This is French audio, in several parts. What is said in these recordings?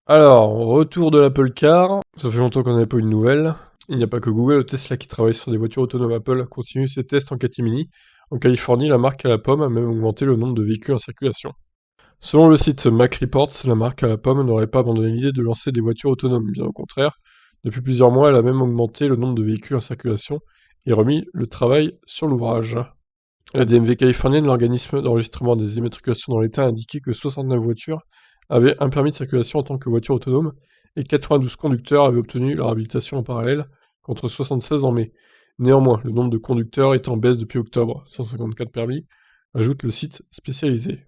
Alors, retour de l'Apple Car. Ça fait longtemps qu'on n'avait pas eu de nouvelles. Il n'y a pas que Google, Tesla qui travaille sur des voitures autonomes Apple continue ses tests en catimini. En Californie, la marque à la pomme a même augmenté le nombre de véhicules en circulation. Selon le site Mac Reports, la marque à la pomme n'aurait pas abandonné l'idée de lancer des voitures autonomes, bien au contraire. Depuis plusieurs mois, elle a même augmenté le nombre de véhicules en circulation et remis le travail sur l'ouvrage. La DMV californienne, l'organisme d'enregistrement des immatriculations dans l'État, a indiqué que 69 voitures avaient un permis de circulation en tant que voiture autonome et 92 conducteurs avaient obtenu leur habilitation en parallèle, contre 76 en mai. Néanmoins, le nombre de conducteurs est en baisse depuis octobre, 154 permis, ajoute le site spécialisé.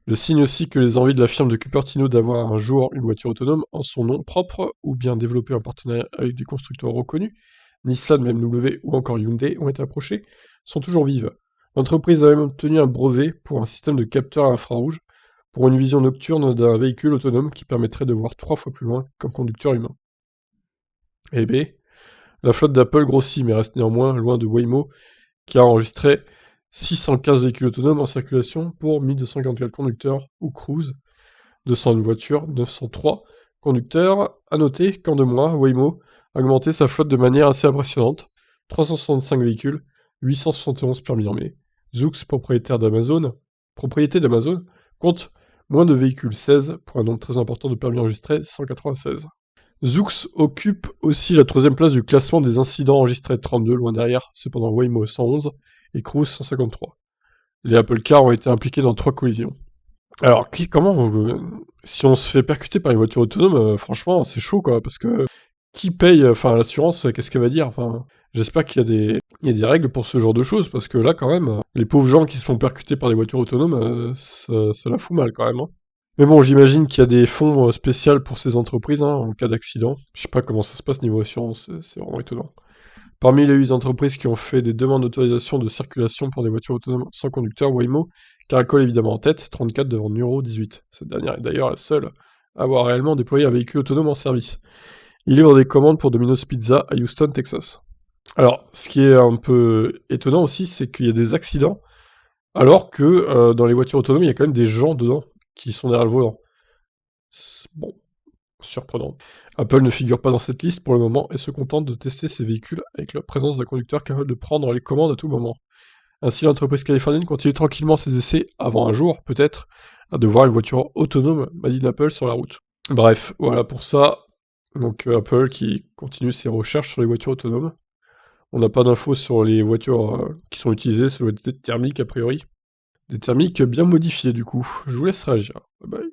Le signe aussi que les envies de la firme de Cupertino d'avoir un jour une voiture autonome en son nom propre ou bien développée en partenariat avec des constructeurs reconnus, Nissan, BMW ou encore Hyundai ont été approchées, sont toujours vives. L'entreprise a même obtenu un brevet pour un système de capteur à infrarouge pour une vision nocturne d'un véhicule autonome qui permettrait de voir 3 fois plus loin qu'un conducteur humain. Eh B. La flotte d'Apple grossit mais reste néanmoins loin de Waymo qui a enregistré 615 véhicules autonomes en circulation pour 1244 conducteurs ou cruise, 201 voitures, 903 conducteurs. À noter qu'en 2 mois, Waymo a augmenté sa flotte de manière assez impressionnante. 365 véhicules, 871 permis en mai. Zoox, propriété d'Amazon, compte moins de véhicules, 16, pour un nombre très important de permis enregistrés, 196. Zoox occupe aussi la 3ème place du classement des incidents enregistrés, 32, loin derrière, cependant Waymo 111 et Cruise 153. Les Apple Cars ont été impliqués dans 3 collisions. Alors, si on se fait percuter par une voiture autonome, franchement, c'est chaud, quoi, parce que qui paye, enfin, l'assurance, qu'est-ce qu'elle va dire? Enfin, j'espère qu'il y a des règles pour ce genre de choses, parce que là, quand même, les pauvres gens qui se font percuter par des voitures autonomes, ça la fout mal, quand même, hein. Mais bon, j'imagine qu'il y a des fonds spéciaux pour ces entreprises, hein, en cas d'accident. Je sais pas comment ça se passe niveau assurance, c'est vraiment étonnant. Parmi les 8 entreprises qui ont fait des demandes d'autorisation de circulation pour des voitures autonomes sans conducteur, Waymo caracole évidemment en tête, 34 devant Nuro 18. Cette dernière est d'ailleurs la seule à avoir réellement déployé un véhicule autonome en service. Il livre des commandes pour Domino's Pizza à Houston, Texas. Alors, ce qui est un peu étonnant aussi, c'est qu'il y a des accidents, alors que dans les voitures autonomes, il y a quand même des gens dedans qui sont derrière le volant. Bon, surprenant. Apple ne figure pas dans cette liste pour le moment et se contente de tester ses véhicules avec la présence d'un conducteur capable de prendre les commandes à tout moment. Ainsi, l'entreprise californienne continue tranquillement ses essais avant un jour, peut-être, de voir une voiture autonome made in Apple sur la route. Bref, voilà pour ça. Donc Apple qui continue ses recherches sur les voitures autonomes. On n'a pas d'infos sur les voitures qui sont utilisées, ça doit être des thermiques a priori. Des thermiques bien modifiées du coup. Je vous laisse réagir. Bye bye.